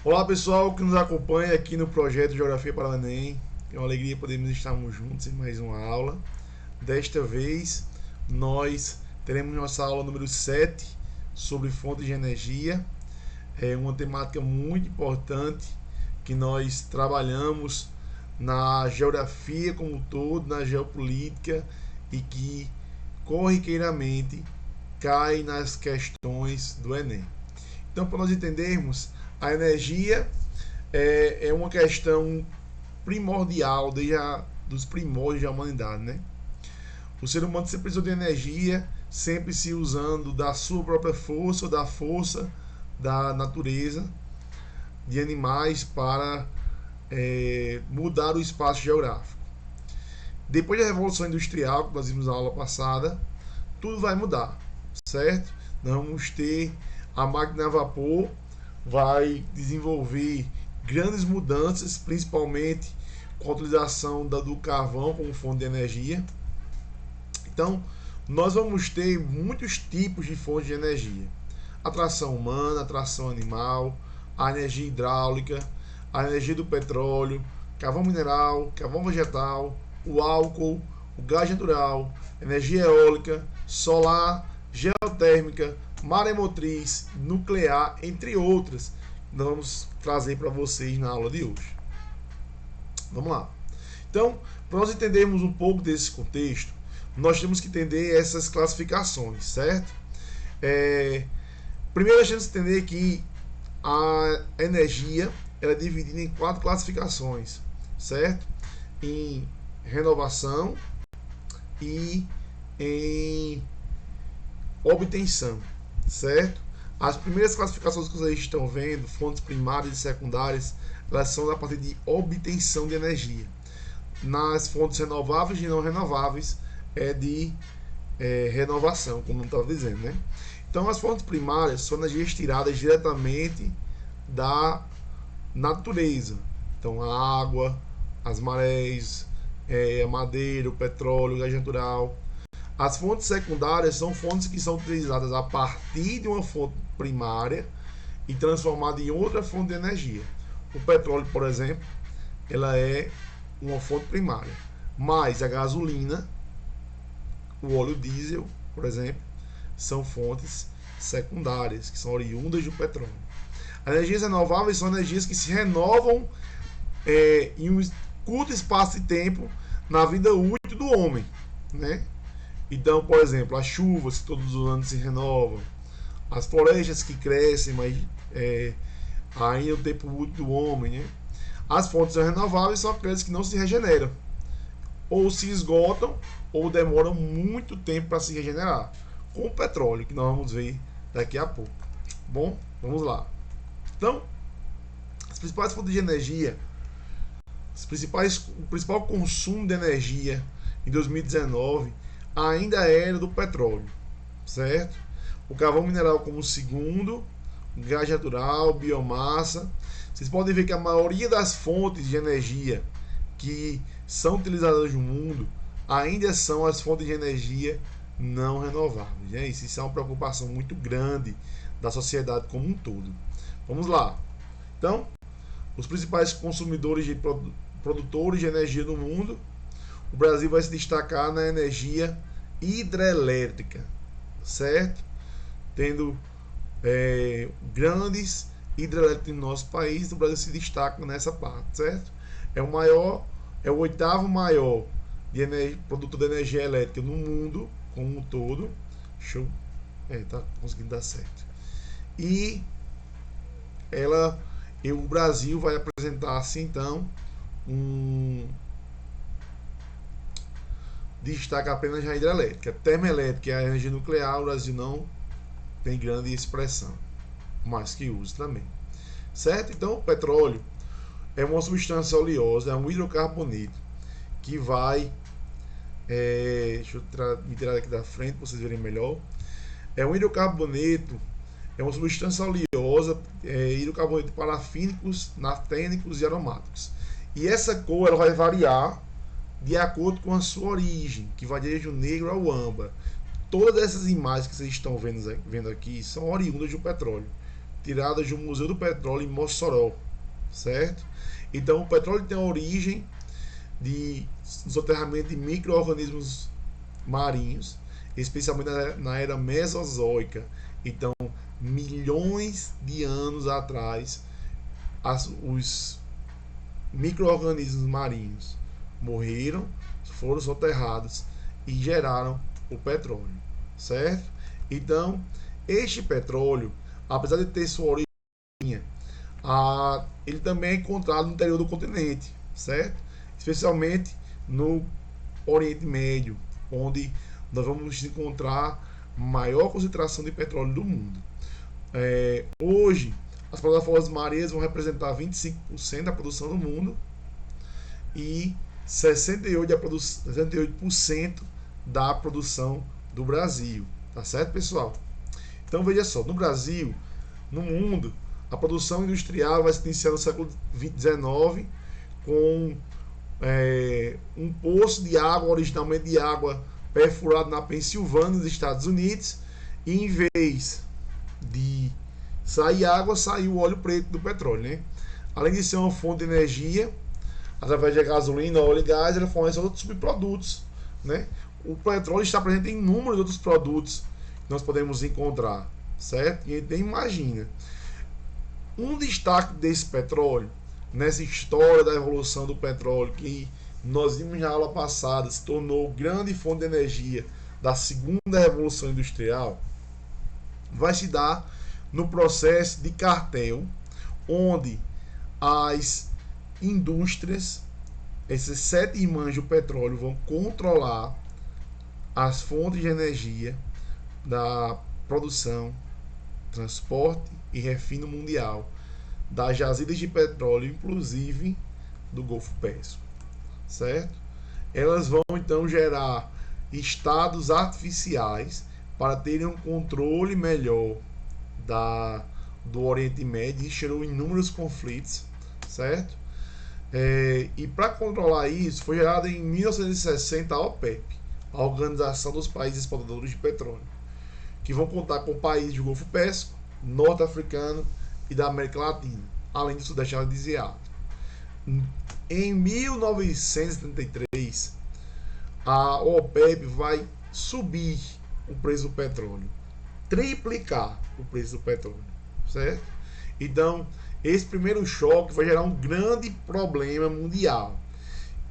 Olá pessoal que nos acompanha aqui no projeto Geografia para o Enem. É uma alegria podermos estarmos juntos em mais uma aula. Desta vez nós teremos nossa aula número 7 sobre fontes de energia. É uma temática muito importante que nós trabalhamos na geografia como um todo, na geopolítica e que corriqueiramente cai nas questões do Enem. Então, para nós entendermos, a energia é uma questão primordial dos primórdios da humanidade, né? O ser humano sempre precisou de energia, sempre se usando da sua própria força, ou da força da natureza, de animais para mudar o espaço geográfico. Depois da Revolução Industrial, que nós vimos na aula passada, tudo vai mudar, certo? Nós vamos ter a máquina a vapor, vai desenvolver grandes mudanças, principalmente com a utilização do carvão como fonte de energia. Então, nós vamos ter muitos tipos de fontes de energia: a tração humana, a tração animal, a energia hidráulica, a energia do petróleo, carvão mineral, carvão vegetal, o álcool, o gás natural, energia eólica, solar, geotérmica, maremotriz, nuclear, entre outras, que nós vamos trazer para vocês na aula de hoje. Vamos lá. Então, para nós entendermos um pouco desse contexto, nós temos que entender essas classificações, certo? Primeiro, a gente entender que a energia ela é dividida em 4 classificações, certo? Em renovação e em obtenção, certo? As primeiras classificações que vocês estão vendo, fontes primárias e secundárias, elas são a partir de obtenção de energia. Nas fontes renováveis e não renováveis é de renovação, como eu estava dizendo, né? Então, as fontes primárias são energias tiradas diretamente da natureza. Então, a água, as marés, a madeira, o petróleo, o gás natural. As fontes secundárias são fontes que são utilizadas a partir de uma fonte primária e transformada em outra fonte de energia. O petróleo, por exemplo, ela é uma fonte primária, mas a gasolina, o óleo diesel, por exemplo, são fontes secundárias, que são oriundas do petróleo. As energias renováveis são energias que se renovam em um curto espaço de tempo na vida útil do homem, né? Então, por exemplo, as chuvas que todos os anos se renovam, as florestas que crescem, mas ainda o tempo útil do homem, né? As fontes renováveis são aquelas que não se regeneram, ou se esgotam, ou demoram muito tempo para se regenerar, como o petróleo, que nós vamos ver daqui a pouco. Bom, vamos lá. Então, as principais fontes de energia, o principal consumo de energia em 2019 ainda era do petróleo, certo? O carvão mineral como segundo, gás natural, biomassa. Vocês podem ver que a maioria das fontes de energia que são utilizadas no mundo ainda são as fontes de energia não renováveis, né? Isso é uma preocupação muito grande da sociedade como um todo. Vamos lá. Então, os principais consumidores de produtores de energia no mundo, o Brasil vai se destacar na energia hidrelétrica, certo? Tendo grandes hidrelétricos no nosso país, o Brasil se destaca nessa parte, certo? É o oitavo maior produtor de energia elétrica no mundo como um todo. Tá conseguindo dar certo. E o Brasil vai apresentar assim então destaca apenas a hidrelétrica. Termoelétrica e a energia nuclear, o Brasil não tem grande expressão, mas que usa também, certo? Então, o petróleo é uma substância oleosa, é um hidrocarboneto que vai deixa eu me tirar aqui da frente para vocês verem melhor. É um hidrocarboneto, é uma substância oleosa, hidrocarboneto parafínicos, naftênicos e aromáticos. E essa cor ela vai variar de acordo com a sua origem, que vai desde o negro ao âmbar. Todas essas imagens que vocês estão vendo aqui são oriundas do petróleo. tiradas do Museu do Petróleo em Mossoró, certo? Então o petróleo tem a origem de soterramento de micro-organismos marinhos, especialmente na era Mesozoica. Então, milhões de anos atrás, os micro-organismos marinhos morreram, foram soterrados e geraram o petróleo, certo? Então, este petróleo, apesar de ter sua origem, ele também é encontrado no interior do continente, certo? Especialmente no Oriente Médio, onde nós vamos encontrar maior concentração de petróleo do mundo. Hoje, as plataformas marinhas vão representar 25% da produção do mundo e 68% da produção do Brasil. Tá certo, pessoal? Então, veja só, no Brasil, no mundo, a produção industrial vai se iniciar no século XIX com um poço de água, originalmente de água perfurado na Pensilvânia, nos Estados Unidos, e em vez de sair água, saiu o óleo preto do petróleo, né? Além de ser uma fonte de energia, através de gasolina, óleo e gás, ele fornece outros subprodutos, né? O petróleo está presente em inúmeros outros produtos que nós podemos encontrar, certo? E então, imagina, um destaque desse petróleo, nessa história da evolução do petróleo, que nós vimos na aula passada, se tornou grande fonte de energia da segunda revolução industrial, vai se dar no processo de cartel, onde as indústrias, esses 7 irmãos do petróleo, vão controlar as fontes de energia da produção, transporte e refino mundial das jazidas de petróleo, inclusive do Golfo Pérsico, certo? Elas vão então gerar estados artificiais para terem um controle melhor do Oriente Médio, e gerou inúmeros conflitos, certo? E para controlar isso, foi gerada em 1960 a OPEP, a Organização dos Países Exportadores de Petróleo, que vão contar com países do Golfo Pérsico, norte-africano e da América Latina, além do Sudeste Asiático. Em 1973, a OPEP vai subir o preço do petróleo, triplicar o preço do petróleo, certo? Então, esse primeiro choque vai gerar um grande problema mundial.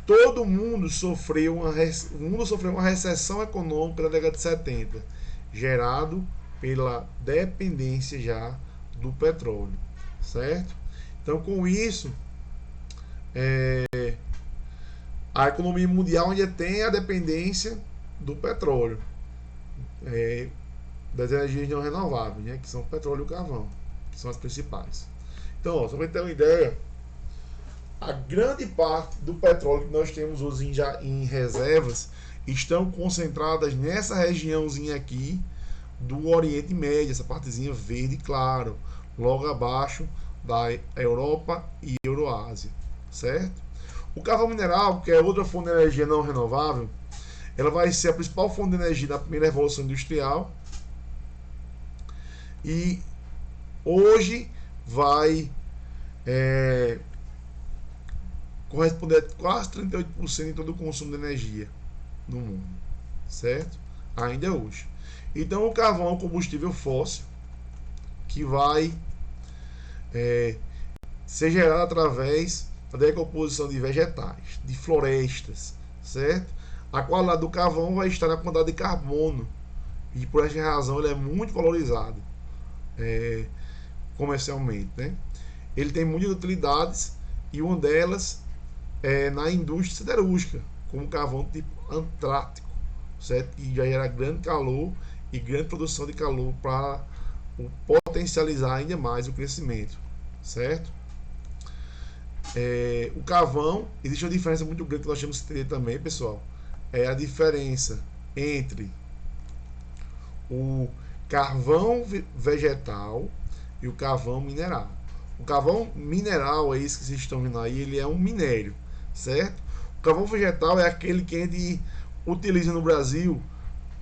Todo mundo sofreu uma recessão econômica na década de 70, gerado pela dependência já do petróleo, certo? Então, com isso, a economia mundial ainda tem a dependência do petróleo, das energias não renováveis, né, que são o petróleo e o carvão, que são as principais. Então, só para ter uma ideia, a grande parte do petróleo que nós temos hoje já em reservas estão concentradas nessa regiãozinha aqui do Oriente Médio, essa partezinha verde claro, logo abaixo da Europa e Euroásia, certo? O carvão mineral, que é outra fonte de energia não renovável, ela vai ser a principal fonte de energia da primeira revolução industrial e hoje vai corresponder a quase 38% de todo o consumo de energia no mundo, certo? Ainda hoje. Então, o carvão é um combustível fóssil que vai ser gerado através da decomposição de vegetais, de florestas, certo? A qualidade do carvão vai estar na quantidade de carbono e por essa razão ele é muito valorizado comercialmente, né? Ele tem muitas utilidades e uma delas é na indústria siderúrgica, como carvão tipo antrático, certo? Que já gera grande calor e grande produção de calor para potencializar ainda mais o crescimento, certo? O carvão, existe uma diferença muito grande que nós temos que ter também, pessoal. É a diferença entre o carvão vegetal e o carvão mineral. O carvão mineral é esse que vocês estão vendo aí, ele é um minério, certo? O carvão vegetal é aquele que a gente utiliza no Brasil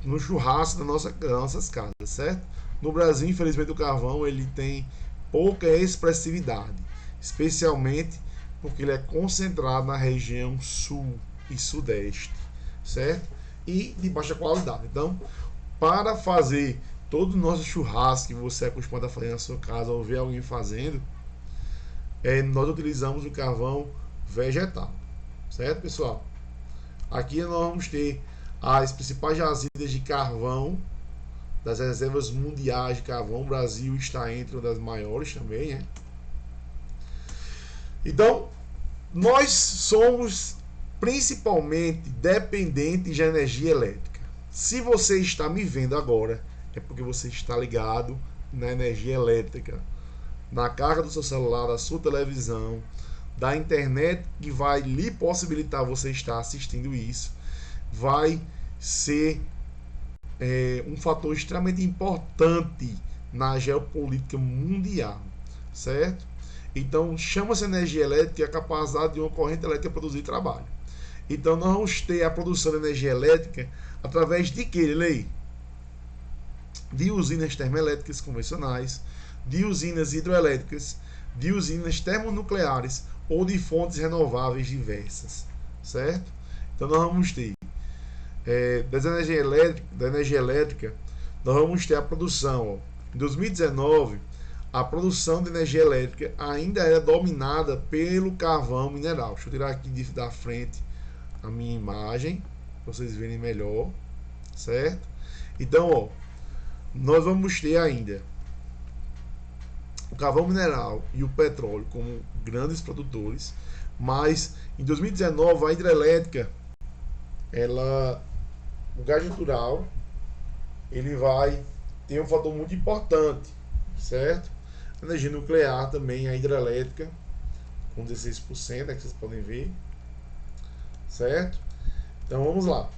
no churrasco das nossas casas, certo? No Brasil, infelizmente, o carvão ele tem pouca expressividade, especialmente porque ele é concentrado na região sul e sudeste, certo? E de baixa qualidade. Então, para fazer todo o nosso churrasco que você é acostumado a fazer na sua casa ou ver alguém fazendo, nós utilizamos o carvão vegetal, certo, pessoal? Aqui nós vamos ter as principais jazidas de carvão das reservas mundiais de carvão. O Brasil está entre uma das maiores também, né? Então, nós somos principalmente dependentes de energia elétrica. Se você está me vendo agora, é porque você está ligado na energia elétrica, na carga do seu celular, da sua televisão, da internet, que vai lhe possibilitar você estar assistindo isso. Vai ser um fator extremamente importante na geopolítica mundial, certo? Então, chama-se energia elétrica a capacidade de uma corrente elétrica produzir trabalho. Então, nós vamos ter a produção de energia elétrica através de que, Lei? De usinas termoelétricas convencionais, de usinas hidroelétricas, de usinas termonucleares ou de fontes renováveis diversas, certo? Então, nós vamos ter da energia elétrica, nós vamos ter a produção. Em 2019, a produção de energia elétrica ainda era dominada pelo carvão mineral. Deixa eu tirar aqui da frente a minha imagem, para vocês verem melhor, certo? Então, nós vamos ter ainda o carvão mineral e o petróleo como grandes produtores, mas em 2019 a hidrelétrica, o gás natural, ele vai ter um fator muito importante, certo? A energia nuclear também, a hidrelétrica, com 16%, que vocês podem ver, certo? Então vamos lá,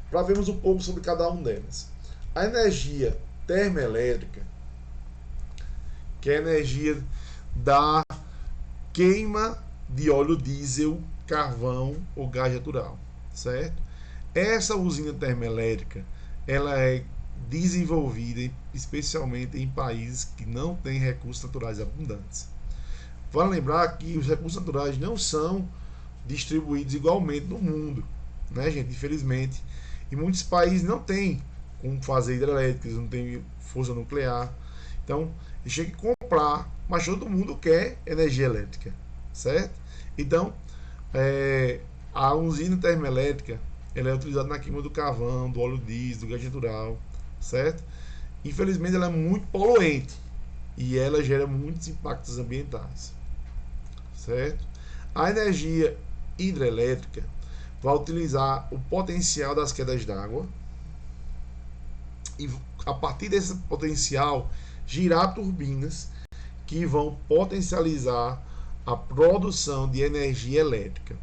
para vermos um pouco sobre cada um delas. A energia termoelétrica, que é a energia da queima de óleo diesel, carvão ou gás natural, certo? Essa usina termoelétrica, ela é desenvolvida especialmente em países que não têm recursos naturais abundantes. Vale lembrar que os recursos naturais não são distribuídos igualmente no mundo, né, gente? Infelizmente, e muitos países não têm como fazer hidrelétricas, não tem força nuclear. Então, eles têm que comprar, mas todo mundo quer energia elétrica, certo? Então, a usina termoelétrica, ela é utilizada na queima do carvão, do óleo diesel, do gás natural, certo? Infelizmente, ela é muito poluente e ela gera muitos impactos ambientais, certo? A energia hidrelétrica vai utilizar o potencial das quedas d'água e, a partir desse potencial, girar turbinas que vão potencializar a produção de energia elétrica.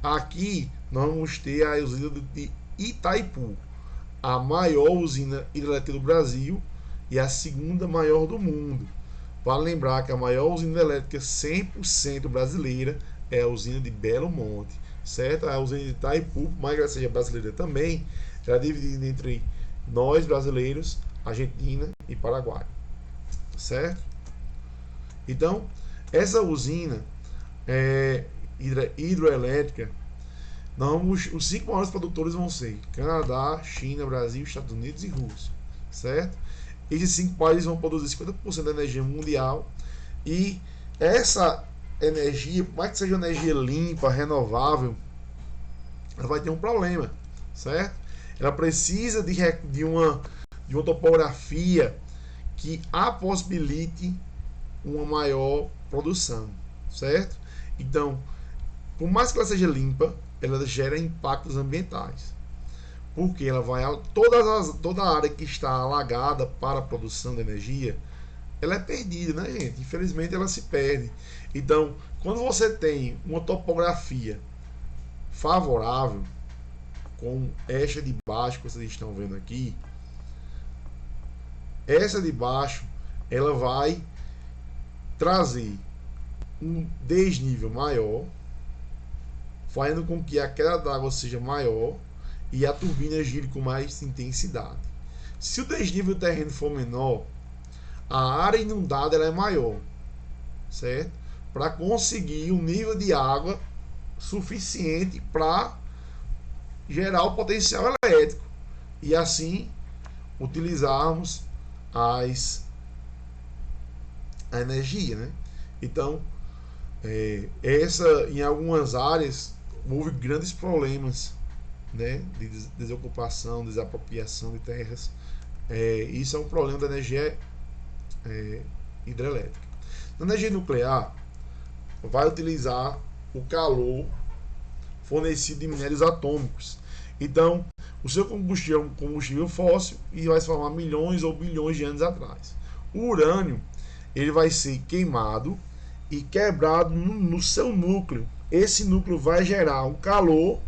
Aqui nós vamos ter a usina de Itaipu, a maior usina hidrelétrica do Brasil e a segunda maior do mundo. Vale lembrar que a maior usina elétrica 100% brasileira é a usina de Belo Monte, certo? A usina de Itaipu, por mais que ela seja brasileira também, ela é dividida entre nós brasileiros, Argentina e Paraguai, certo? Então, essa usina hidroelétrica, os 5 maiores produtores vão ser Canadá, China, Brasil, Estados Unidos e Rússia, certo? Esses 5 países vão produzir 50% da energia mundial e essa energia, por mais que seja energia limpa, renovável, ela vai ter um problema, certo? Ela precisa de uma topografia que a possibilite uma maior produção, certo? Então, por mais que ela seja limpa, ela gera impactos ambientais, porque ela vai toda a área que está alagada para a produção de energia, ela é perdida, né, gente? Infelizmente ela se perde. Então, quando você tem uma topografia favorável, com esta de baixo que vocês estão vendo aqui, essa de baixo, ela vai trazer um desnível maior, fazendo com que a queda d'água seja maior e a turbina gire com mais intensidade. Se o desnível do terreno for menor, a área inundada ela é maior, certo? Para conseguir um nível de água suficiente para gerar o potencial elétrico e assim utilizarmos a energia, né? Então, em algumas áreas houve grandes problemas, né, de desocupação, desapropriação de terras. Isso é um problema da energia hidrelétrica. Na energia nuclear, vai utilizar o calor fornecido de minérios atômicos. Então, o seu combustível é um combustível fóssil e vai se formar milhões ou bilhões de anos atrás. O urânio ele vai ser queimado e quebrado no seu núcleo. Esse núcleo vai gerar um calor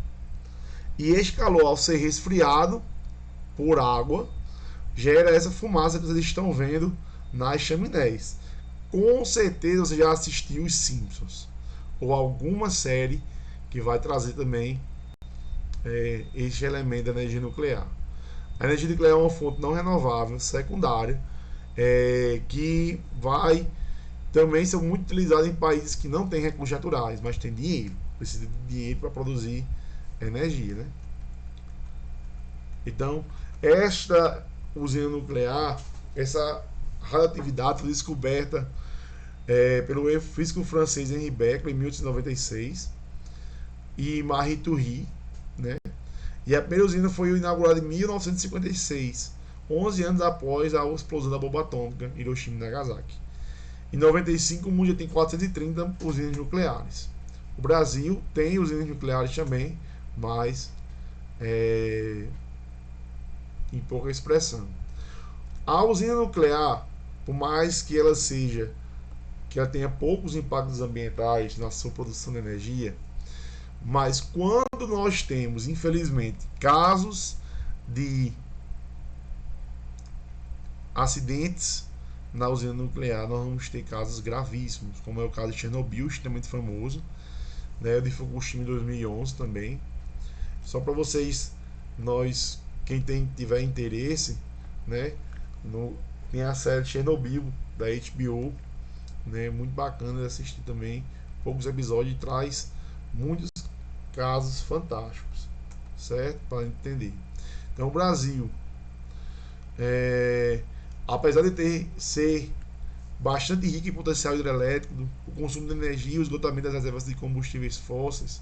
e esse calor, ao ser resfriado por água, gera essa fumaça que vocês estão vendo nas chaminés. Com certeza você já assistiu os Simpsons ou alguma série que vai trazer também este elemento da energia nuclear. A energia nuclear é uma fonte não renovável, secundária, que vai também ser muito utilizada em países que não têm recursos naturais, mas têm dinheiro, precisa de dinheiro para produzir energia, né? Então, esta usina nuclear, essa radioatividade foi descoberta pelo físico francês Henri Becquerel em 1896 e Marie Curie, né? E a primeira usina foi inaugurada em 1956, 11 anos após a explosão da bomba atômica em Hiroshima e Nagasaki. Em 95 o mundo já tem 430 usinas nucleares. O Brasil tem usinas nucleares também, mas em pouca expressão. A usina nuclear, por mais que ela tenha poucos impactos ambientais na sua produção de energia, mas quando nós temos, infelizmente, casos de acidentes na usina nuclear, nós vamos ter casos gravíssimos, como é o caso de Chernobyl, extremamente famoso, né, o de Fukushima em 2011 também. Só para vocês, quem tiver interesse, né, tem a série Chernobyl da HBO, né, muito bacana de assistir também, poucos episódios, e traz muitos casos fantásticos, certo? Para entender. Então o Brasil, apesar de ser bastante rico em potencial hidrelétrico, o consumo de energia, o esgotamento das reservas de combustíveis fósseis,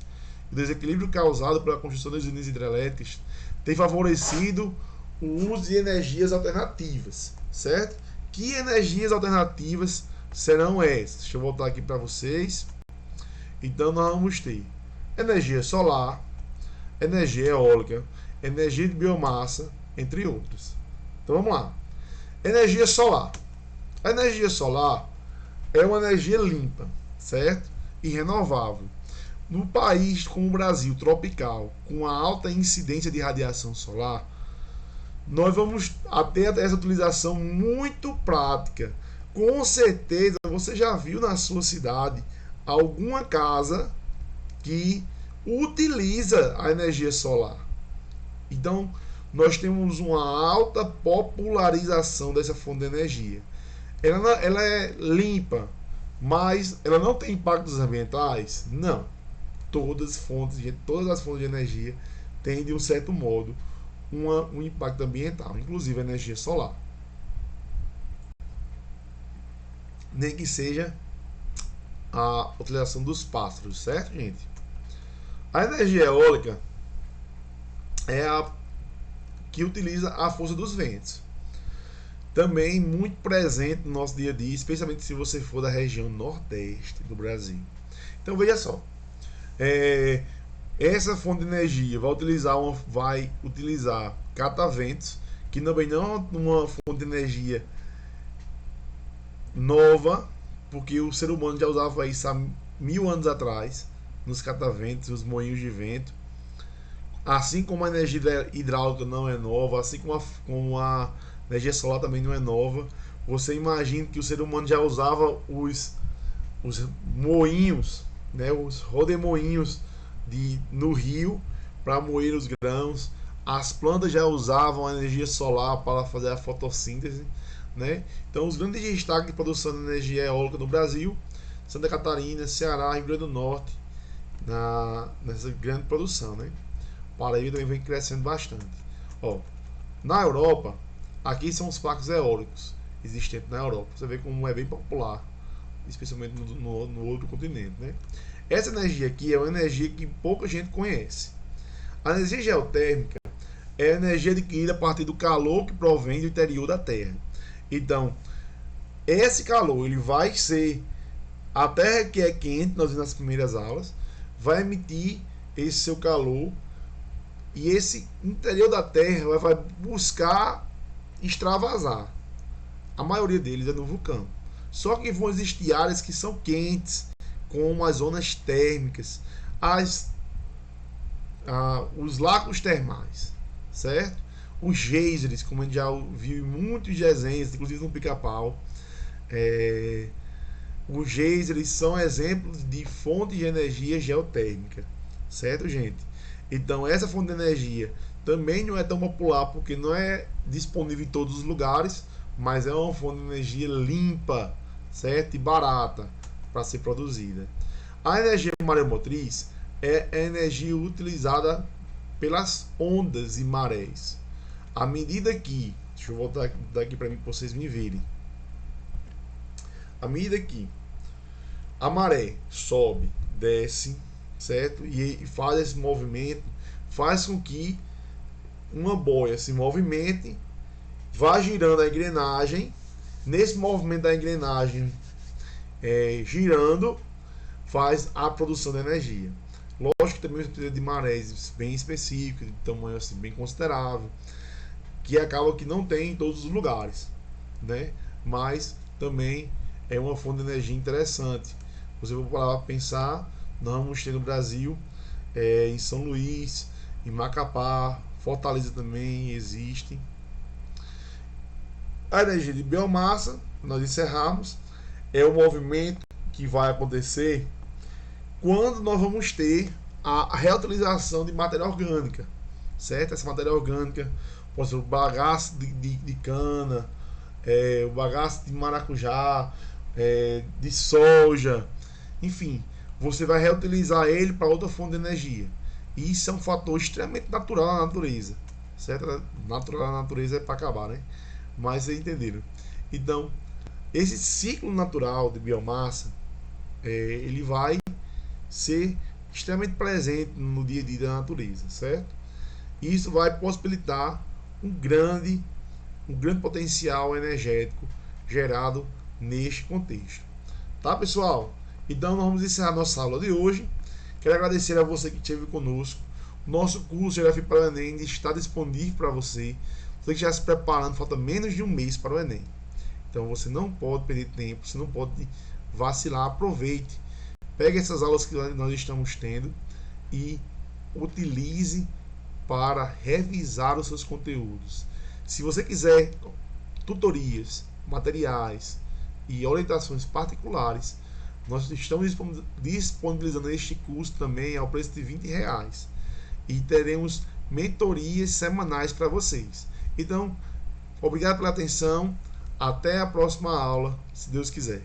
o desequilíbrio causado pela construção das usinas hidrelétricas tem favorecido o uso de energias alternativas, certo? Que energias alternativas serão essas? Deixa eu voltar aqui para vocês. Então nós vamos ter energia solar, energia eólica, energia de biomassa, entre outras. Então vamos lá. Energia solar. A energia solar é uma energia limpa, certo? E renovável. No país como o Brasil, tropical, com a alta incidência de radiação solar, nós vamos ter essa utilização muito prática. Com certeza você já viu na sua cidade alguma casa que utiliza a energia solar. Então, nós temos uma alta popularização dessa fonte de energia. Ela é limpa, mas ela não tem impactos ambientais? Não. Todas as fontes de energia têm, de um certo modo, um impacto ambiental, inclusive a energia solar. Nem que seja a utilização dos pássaros, certo, gente? A energia eólica é a que utiliza a força dos ventos. Também muito presente no nosso dia a dia, especialmente se você for da região nordeste do Brasil. Então veja só, essa fonte de energia vai utilizar cataventos, que também não é uma fonte de energia nova, porque o ser humano já usava isso há 1000 anos atrás, nos cataventos, os moinhos de vento. Assim como a energia hidráulica não é nova, assim como a energia solar também não é nova, você imagina que o ser humano já usava os moinhos, né, os rodemoinhos no rio para moer os grãos. As plantas já usavam a energia solar para fazer a fotossíntese. né? Então, os grandes destaques de produção de energia eólica no Brasil: Santa Catarina, Ceará, Rio Grande do Norte, nessa grande produção, né? Paraíba também vem crescendo bastante. Ó, na Europa, aqui são os parques eólicos existentes na Europa. Você vê como é bem popular, especialmente no outro continente, né? Essa energia aqui é uma energia que pouca gente conhece. A energia geotérmica é a energia adquirida a partir do calor que provém do interior da Terra. Então, esse calor ele vai ser a Terra, que é quente, nós vimos nas primeiras aulas, vai emitir esse seu calor, e esse interior da Terra vai buscar extravasar. A maioria deles é no vulcão. Só que vão existir áreas que são quentes, como as zonas térmicas, os lagos termais, certo? Os geysers, como a gente já viu em muitos desenhos, inclusive no Pica-Pau. Os geysers são exemplos de fonte de energia geotérmica, certo, gente? Então, essa fonte de energia também não é tão popular porque não é disponível em todos os lugares, mas é uma fonte de energia limpa, certo? E barata para ser produzida. A energia maremotriz é a energia utilizada pelas ondas e marés. À medida que, deixa eu voltar daqui para mim para vocês me verem. À medida que a maré sobe, desce, certo? E faz esse movimento, faz com que uma boia se movimente, vá girando a engrenagem. Nesse movimento da engrenagem girando, faz a produção de energia. Lógico que também precisa de marés bem específicos, de tamanho assim, bem considerável, que acaba que não tem em todos os lugares, né? Mas também é uma fonte de energia interessante. Você vai parar para pensar, nós vamos ter no Brasil, em São Luís, em Macapá, Fortaleza também existe. A energia de biomassa, nós encerramos, é o movimento que vai acontecer quando nós vamos ter a reutilização de matéria orgânica, certo? Essa matéria orgânica pode ser o bagaço de cana, o bagaço de maracujá, de soja, enfim, você vai reutilizar ele para outra fonte de energia. E isso é um fator extremamente natural na natureza, certo? Natural na natureza é para acabar, né? Mas vocês entenderam. Então, esse ciclo natural de biomassa, ele vai ser extremamente presente no dia a dia da natureza, certo? E isso vai possibilitar um grande potencial energético gerado neste contexto. Tá, pessoal? Então, nós vamos encerrar nossa aula de hoje. Quero agradecer a você que esteve conosco. Nosso curso Geografia para o Enem está disponível para você. Você que já se preparando, falta menos de um mês para o Enem. Então, você não pode perder tempo, você não pode vacilar. Aproveite. Pegue essas aulas que nós estamos tendo e utilize para revisar os seus conteúdos. Se você quiser tutorias, materiais e orientações particulares, nós estamos disponibilizando este curso também ao preço de R$20 e teremos mentorias semanais para vocês. Então, obrigado pela atenção, até a próxima aula, se Deus quiser.